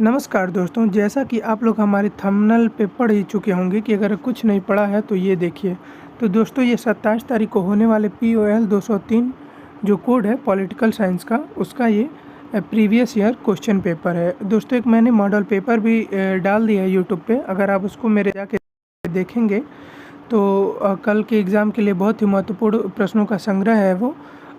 नमस्कार दोस्तों, जैसा कि आप लोग हमारे थंबनेल पे पढ़ ही चुके होंगे कि अगर कुछ नहीं पढ़ा है तो ये देखिए। तो दोस्तों ये 27 तारीख को होने वाले POL 203 जो कोड है पॉलिटिकल साइंस का, उसका ये प्रीवियस ईयर क्वेश्चन पेपर है। दोस्तों एक मैंने मॉडल पेपर भी डाल दिया है यूट्यूब पे, अगर आप उसको मेरे जाके देखेंगे तो कल के एग्ज़ाम के लिए बहुत ही महत्वपूर्ण प्रश्नों का संग्रह है वो।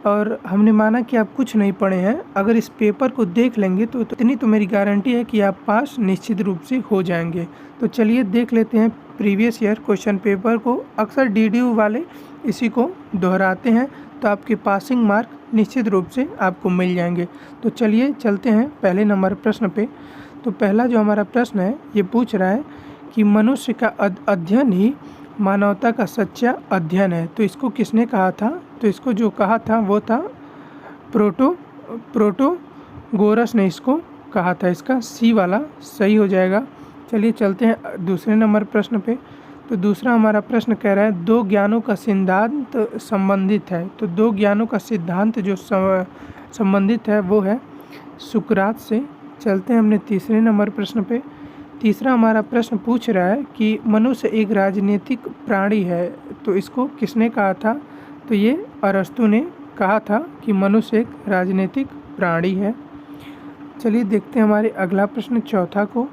और हमने माना कि आप कुछ नहीं पढ़े हैं, अगर इस पेपर को देख लेंगे तो इतनी तो मेरी गारंटी है कि आप पास निश्चित रूप से हो जाएंगे। तो चलिए देख लेते हैं प्रीवियस ईयर क्वेश्चन पेपर को। अक्सर DDU वाले इसी को दोहराते हैं तो आपके पासिंग मार्क निश्चित रूप से आपको मिल जाएंगे। तो चलिए चलते हैं पहले नंबर प्रश्न पे। तो पहला जो हमारा प्रश्न है ये पूछ रहा है कि मनुष्य का अध्ययन ही मानवता का सच्चा अध्ययन है। तो इसको किसने कहा था? तो इसको जो कहा था वो था प्रोटोगोरस ने इसको कहा था। इसका C वाला सही हो जाएगा। चलिए चलते हैं दूसरे नंबर प्रश्न पे। तो दूसरा हमारा प्रश्न कह रहा है दो ज्ञानों का सिद्धांत संबंधित है। तो दो ज्ञानों का सिद्धांत जो संबंधित है वो है सुकरात से। चलते हैं हमने तीसरे नंबर प्रश्न पे। तीसरा हमारा प्रश्न पूछ रहा है कि मनुष्य एक राजनीतिक प्राणी है। तो इसको किसने कहा था? तो ये अरस्तु ने कहा था कि मनुष्य एक राजनीतिक प्राणी है। चलिए देखते हैं हमारे अगला प्रश्न चौथा को।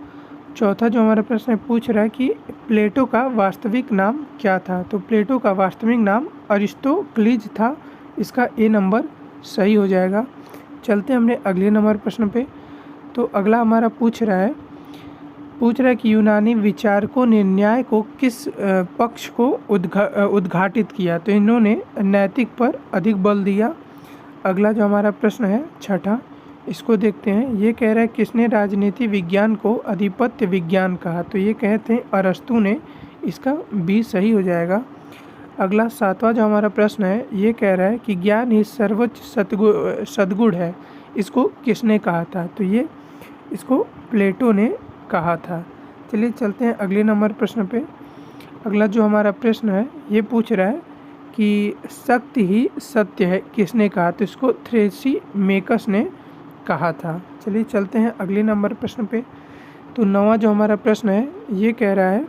चौथा जो हमारा प्रश्न पूछ रहा है कि प्लेटो का वास्तविक नाम क्या था? तो प्लेटो का वास्तविक नाम अरिस्टोक्लीज था। इसका A नंबर सही हो जाएगा। चलते हैं हमने अगले नंबर प्रश्न पे। तो अगला हमारा पूछ रहा है कि यूनानी विचारकों ने न्याय को किस पक्ष को उद्घाटित किया? तो इन्होंने नैतिक पर अधिक बल दिया। अगला जो हमारा प्रश्न है छठा, इसको देखते हैं। ये कह रहा है किसने राजनीति विज्ञान को आधिपत्य विज्ञान कहा? तो ये कहते हैं अरस्तु ने। इसका B सही हो जाएगा। अगला सातवां जो हमारा प्रश्न है ये कह रहा है कि ज्ञान ही सर्वोच्च सद्गुण है। इसको किसने कहा था? तो ये इसको प्लेटो ने कहा था। चलिए चलते हैं अगले नंबर प्रश्न पे। अगला जो हमारा प्रश्न है ये पूछ रहा है कि शक्ति ही सत्य है, किसने कहा? तो इसको थ्रेसिमेकस ने कहा था। चलिए चलते हैं अगले नंबर प्रश्न पे। तो नौवां जो हमारा प्रश्न है ये कह रहा है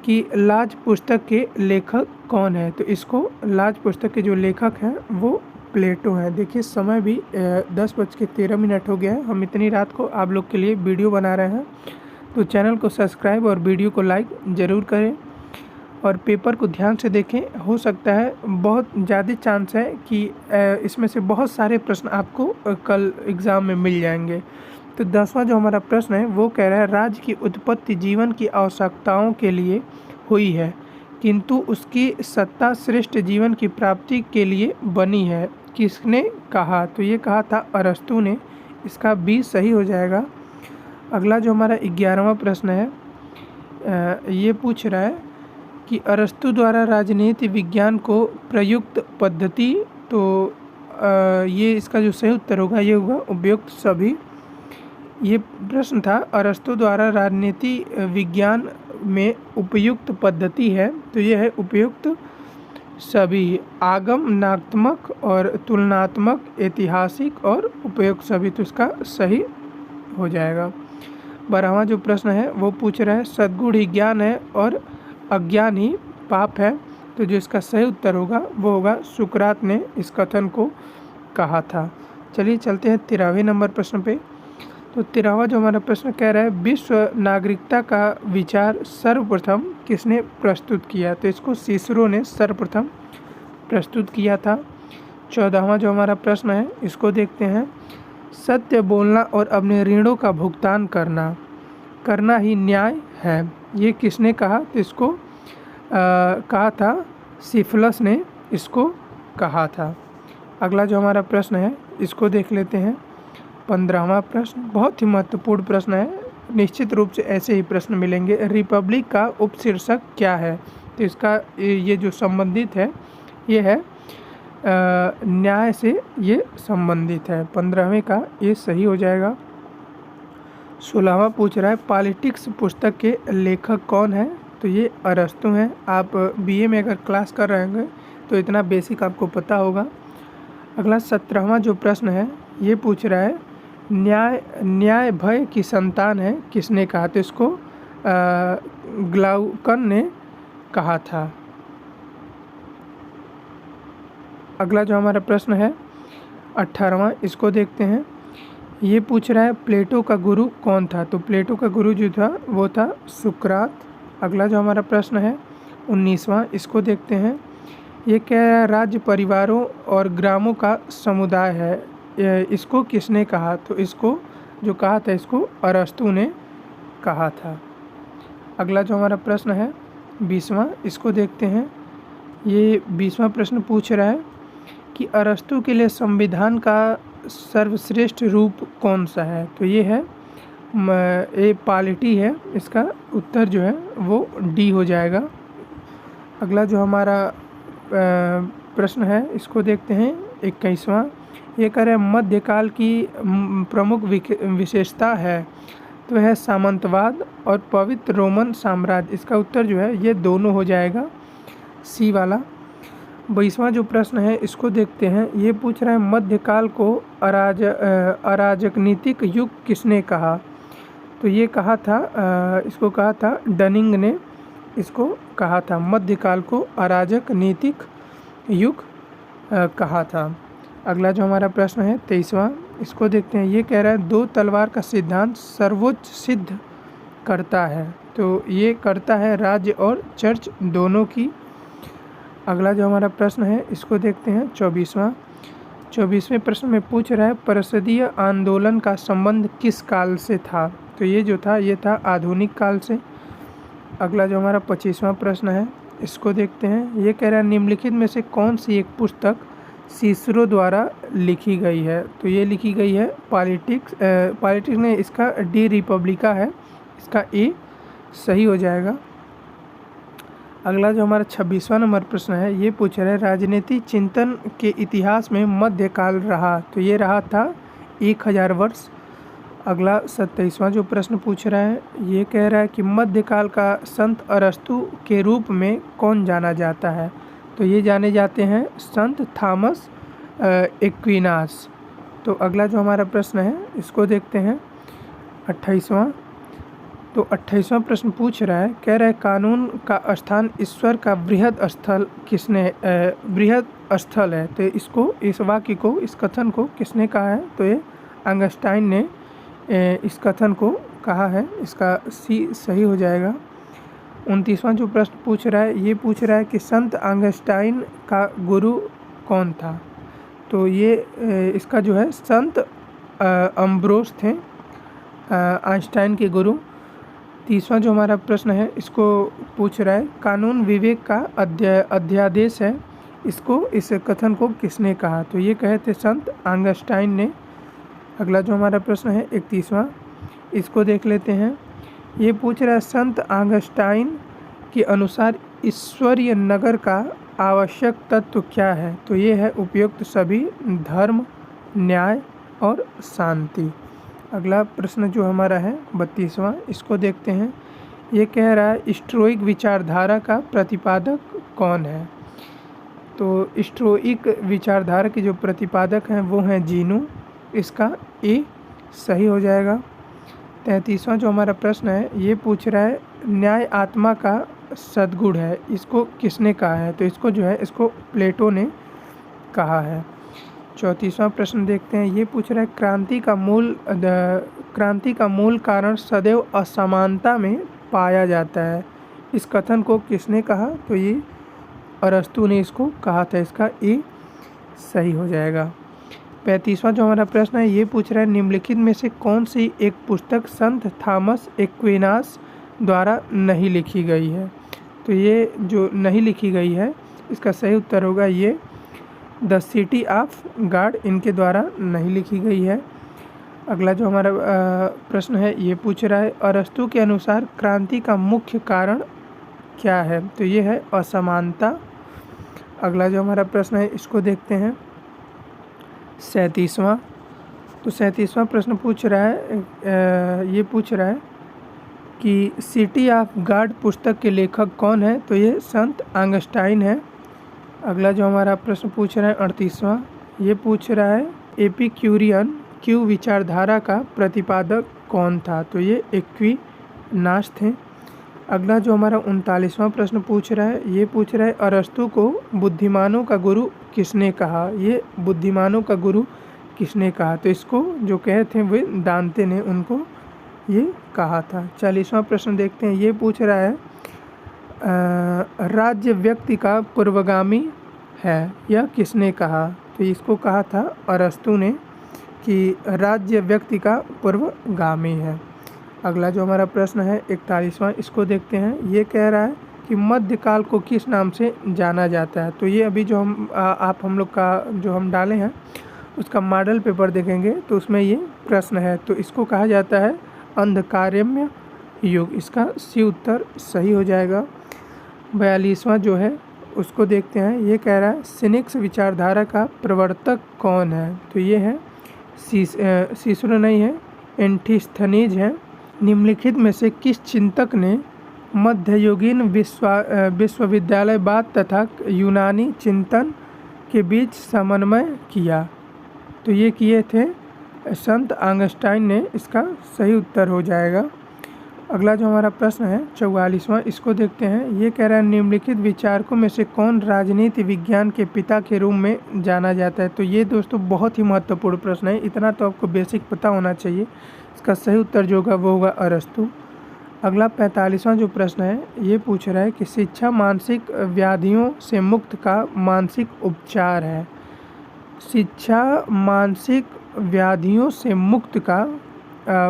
कि लाज पुस्तक के लेखक कौन है? तो इसको लाज पुस्तक के जो लेखक हैं वो प्लेटो है। देखिए समय भी 10:13 हो गया है। हम इतनी रात को आप लोग के लिए वीडियो बना रहे हैं, तो चैनल को सब्सक्राइब और वीडियो को लाइक ज़रूर करें और पेपर को ध्यान से देखें। हो सकता है बहुत ज़्यादा चांस है कि इसमें से बहुत सारे प्रश्न आपको कल एग्ज़ाम में मिल जाएंगे। तो 10वां जो हमारा प्रश्न है वो कह रहा है राज्य की उत्पत्ति जीवन की आवश्यकताओं के लिए हुई है, किंतु उसकी सत्ता श्रेष्ठ जीवन की प्राप्ति के लिए बनी है। किसने कहा? तो ये कहा था अरस्तु ने। इसका B सही हो जाएगा। अगला जो हमारा 11वां प्रश्न है ये पूछ रहा है कि अरस्तु द्वारा राजनीति विज्ञान को प्रयुक्त पद्धति। तो ये इसका जो सही उत्तर होगा ये होगा उपयुक्त सभी। ये प्रश्न था अरस्तु द्वारा राजनीति विज्ञान में उपयुक्त पद्धति है, तो ये है उपयुक्त सभी। आगमनात्मक और तुलनात्मक, ऐतिहासिक और उपयुक्त सभी। तो इसका सही हो जाएगा। 12वां जो प्रश्न है वो पूछ रहा है सद्गुण ही ज्ञान है और अज्ञान ही पाप है। तो जो इसका सही उत्तर होगा वो होगा सुकरात ने इस कथन को कहा था। चलिए चलते हैं 13वें नंबर प्रश्न पे। तो 13वां जो हमारा प्रश्न कह रहा है विश्व नागरिकता का विचार सर्वप्रथम किसने प्रस्तुत किया? तो इसको सिसरो ने सर्वप्रथम प्रस्तुत किया था। 14वां जो हमारा प्रश्न है इसको देखते हैं। सत्य बोलना और अपने ऋणों का भुगतान करना ही न्याय है, ये किसने कहा? तो इसको कहा था सिफिलस ने इसको कहा था। अगला जो हमारा प्रश्न है इसको देख लेते हैं। 15वां प्रश्न बहुत ही महत्वपूर्ण प्रश्न है, निश्चित रूप से ऐसे ही प्रश्न मिलेंगे। रिपब्लिक का उपशीर्षक क्या है? तो इसका ये जो संबंधित है ये है न्याय से ये संबंधित है। 15वें का ये सही हो जाएगा। 16वां पूछ रहा है पॉलिटिक्स पुस्तक के लेखक कौन है? तो ये अरस्तु हैं। आप BA में अगर क्लास कर रहे होंगे तो इतना बेसिक आपको पता होगा। अगला 17वां जो प्रश्न है ये पूछ रहा है न्याय भय की संतान है किसने कहा? तो इसको ग्लाउकन ने कहा था। अगला जो हमारा प्रश्न है 18वां, इसको देखते हैं। ये पूछ रहा है प्लेटो का गुरु कौन था? तो प्लेटो का गुरु जो था वो था सुकरात। अगला जो हमारा प्रश्न है 19वां, इसको देखते हैं। ये क्या राज्य परिवारों और ग्रामों का समुदाय है, इसको किसने कहा? तो इसको जो कहा था इसको अरस्तु ने कहा था। अगला जो हमारा प्रश्न है 20वां, इसको देखते हैं। ये 20वां प्रश्न पूछ रहा है कि अरस्तु के लिए संविधान का सर्वश्रेष्ठ रूप कौन सा है? तो ये है ए पॉलिटी है, इसका उत्तर जो है वो डी हो जाएगा। अगला जो हमारा प्रश्न है इसको देखते हैं 21वां। ये कह रहे हैं मध्यकाल की प्रमुख विशेषता है, तो है सामंतवाद और पवित्र रोमन साम्राज्य। इसका उत्तर जो है ये दोनों हो जाएगा, सी वाला। 22वां जो प्रश्न है इसको देखते हैं। ये पूछ रहा है मध्यकाल को अराजकनीतिक युग किसने कहा? तो ये कहा था इसको कहा था डनिंग ने इसको कहा था, मध्यकाल को अराजक नीतिक युग कहा था। अगला जो हमारा प्रश्न है 23वां, इसको देखते हैं। ये कह रहा है दो तलवार का सिद्धांत सर्वोच्च सिद्ध करता है, तो ये करता है राज्य और चर्च दोनों की। अगला जो हमारा प्रश्न है इसको देखते हैं 24वां। 24वें प्रश्न में पूछ रहा है परिषदीय आंदोलन का संबंध किस काल से था? तो ये जो था ये था आधुनिक काल से। अगला जो हमारा 25वां प्रश्न है इसको देखते हैं। ये कह रहा है निम्नलिखित में से कौन सी एक पुस्तक सीसरो द्वारा लिखी गई है? तो ये लिखी गई है पॉलिटिक्स में, इसका डी रिपब्लिका है, इसका ए सही हो जाएगा। अगला जो हमारा 26वां नंबर प्रश्न है ये पूछ रहा है राजनीति चिंतन के इतिहास में मध्यकाल रहा, तो ये रहा था 1000 वर्ष। अगला 27वां जो प्रश्न पूछ रहा है ये कह रहा है कि मध्यकाल का संत अरस्तु के रूप में कौन जाना जाता है? तो ये जाने जाते हैं संत थॉमस एक्विनास। तो अगला जो हमारा प्रश्न है इसको देखते हैं 28वां। तो 28वां प्रश्न पूछ रहा है, कह रहा है कानून का स्थान ईश्वर का बृहद स्थल है, तो इसको इस वाक्य को इस कथन को किसने कहा है? तो ये आइंस्टाइन ने इस कथन को कहा है, इसका सी सही हो जाएगा। 29वां जो प्रश्न पूछ रहा है ये पूछ रहा है कि संत आइंस्टाइन का गुरु कौन था? तो ये इसका जो है संत अम्ब्रोस थे आइंस्टाइन के गुरु। 30वां जो हमारा प्रश्न है इसको पूछ रहा है कानून विवेक का अध्यादेश है, इसको इस कथन को किसने कहा? तो ये कहे थे संत आइंस्टाइन ने। अगला जो हमारा प्रश्न है 31वां, इसको देख लेते हैं। ये पूछ रहा है संत आइंस्टाइन के अनुसार ईश्वरीय नगर का आवश्यक तत्व क्या है? तो ये है उपयुक्त सभी, धर्म, न्याय और शांति। अगला प्रश्न जो हमारा है 32वां, इसको देखते हैं। ये कह रहा है स्टोइक विचारधारा का प्रतिपादक कौन है? तो स्टोइक विचारधारा के जो प्रतिपादक हैं वो हैं जीनू, इसका ए सही हो जाएगा। 33वां जो हमारा प्रश्न है ये पूछ रहा है न्याय आत्मा का सद्गुण है, इसको किसने कहा है? तो इसको जो है इसको प्लेटो ने कहा है। 34वां प्रश्न देखते हैं। ये पूछ रहा है क्रांति का मूल कारण सदैव असमानता में पाया जाता है, इस कथन को किसने कहा? तो ये अरस्तु ने इसको कहा था, इसका ए सही हो जाएगा। 35वां जो हमारा प्रश्न है ये पूछ रहा है निम्नलिखित में से कौन सी एक पुस्तक संत थॉमस एक्विनास द्वारा नहीं लिखी गई है? तो ये जो नहीं लिखी गई है इसका सही उत्तर होगा ये द सिटी ऑफ गॉड, इनके द्वारा नहीं लिखी गई है। अगला जो हमारा प्रश्न है ये पूछ रहा है अरस्तु के अनुसार क्रांति का मुख्य कारण क्या है? तो ये है असमानता। अगला जो हमारा प्रश्न है इसको देखते हैं 37वां। तो 37वां प्रश्न पूछ रहा है ये पूछ रहा है कि सिटी ऑफ गॉड पुस्तक के लेखक कौन है? तो ये संत आइंस्टाइन है। अगला जो हमारा प्रश्न पूछ रहा है 38वां, ये पूछ रहा है एपिक्यूरियन क्यू विचारधारा का प्रतिपादक कौन था? तो ये एक्विनाश थे। अगला जो हमारा 39वां प्रश्न पूछ रहा है, ये पूछ रहा है अरस्तु को बुद्धिमानों का गुरु किसने कहा? ये बुद्धिमानों का गुरु किसने कहा? तो इसको जो कहे थे वे दांते ने उनको ये कहा था। 40वां प्रश्न देखते हैं, ये पूछ रहा है राज्य व्यक्ति का पूर्वगामी है, यह किसने कहा? तो इसको कहा था अरस्तु ने कि राज्य व्यक्ति का पूर्वगामी है। अगला जो हमारा प्रश्न है 41वां, इसको देखते हैं। ये कह रहा है कि मध्यकाल को किस नाम से जाना जाता है? तो ये अभी जो हम लोग का जो हम डाले हैं उसका मॉडल पेपर देखेंगे तो उसमें ये प्रश्न है। तो इसको कहा जाता है अंधकारमय युग। इसका सी उत्तर सही हो जाएगा। 42वां जो है उसको देखते हैं। ये कह रहा है सिनिक्स विचारधारा का प्रवर्तक कौन है? तो ये है सीसरो नहीं है, एंटिस्थनीज है। निम्नलिखित में से किस चिंतक ने मध्ययुगीन विश्वविद्यालयवाद तथा यूनानी चिंतन के बीच समन्वय किया? तो ये किए थे संत आगस्टाइन ने। इसका सही उत्तर हो जाएगा। अगला जो हमारा प्रश्न है 44वां, इसको देखते हैं। ये कह रहा है निम्नलिखित विचारकों में से कौन राजनीति विज्ञान के पिता के रूप में जाना जाता है? तो ये दोस्तों बहुत ही महत्वपूर्ण प्रश्न है, इतना तो आपको बेसिक पता होना चाहिए। इसका सही उत्तर जो होगा वो होगा अरस्तु। अगला 45वां जो प्रश्न है ये पूछ रहा है कि शिक्षा मानसिक व्याधियों से मुक्त का मानसिक उपचार है। शिक्षा मानसिक व्याधियों से मुक्त का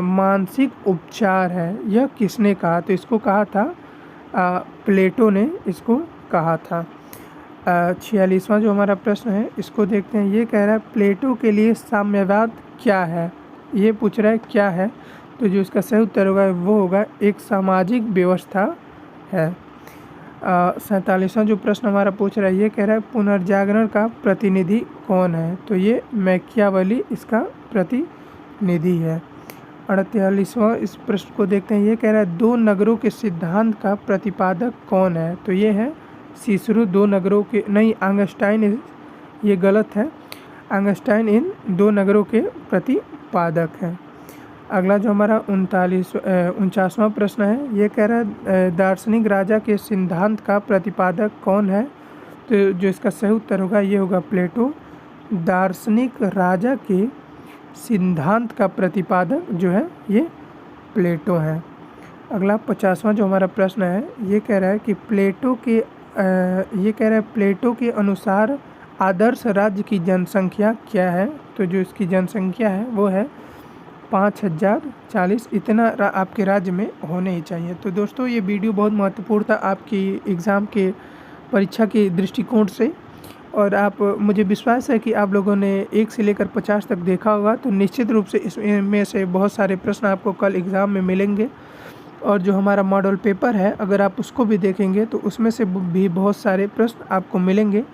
मानसिक उपचार है, यह किसने कहा? तो इसको कहा था प्लेटो ने इसको कहा था। 46वां जो हमारा प्रश्न है इसको देखते हैं। ये कह रहा है प्लेटो के लिए साम्यवाद क्या है? ये पूछ रहा है क्या है? तो जो इसका सही उत्तर होगा वो होगा एक सामाजिक व्यवस्था है। 47वां जो प्रश्न हमारा पूछ रहा है ये कह रहा है पुनर्जागरण का प्रतिनिधि कौन है? तो ये मैकियावेली इसका प्रतिनिधि है। 48वां इस प्रश्न को देखते हैं। ये कह रहा है दो नगरों के सिद्धांत का प्रतिपादक कौन है? तो ये है सीसरो। दो नगरों के नहीं, आगस्टाइन, ये गलत है। आगस्टाइन इन दो नगरों के प्रतिपादक हैं। अगला जो हमारा 49वां प्रश्न है ये कह रहा है दार्शनिक राजा के सिद्धांत का प्रतिपादक कौन है? तो जो इसका सही उत्तर होगा ये होगा प्लेटो। दार्शनिक राजा के सिद्धांत का प्रतिपादक जो है ये प्लेटो है। अगला 50वां जो हमारा प्रश्न है ये कह रहा है कि प्लेटो के अनुसार आदर्श राज्य की जनसंख्या क्या है? तो जो इसकी जनसंख्या है वो है 5040। इतना आपके राज्य में होने ही चाहिए। तो दोस्तों ये वीडियो बहुत महत्वपूर्ण था आपकी एग्ज़ाम के परीक्षा के दृष्टिकोण से, और आप मुझे विश्वास है कि आप लोगों ने 1 से लेकर 50 तक देखा होगा। तो निश्चित रूप से इसमें से बहुत सारे प्रश्न आपको कल एग्ज़ाम में मिलेंगे, और जो हमारा मॉडल पेपर है अगर आप उसको भी देखेंगे तो उसमें से भी बहुत सारे प्रश्न आपको मिलेंगे।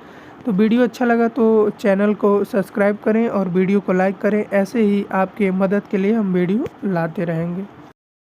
तो वीडियो अच्छा लगा तो चैनल को सब्सक्राइब करें और वीडियो को लाइक करें। ऐसे ही आपके मदद के लिए हम वीडियो लाते रहेंगे।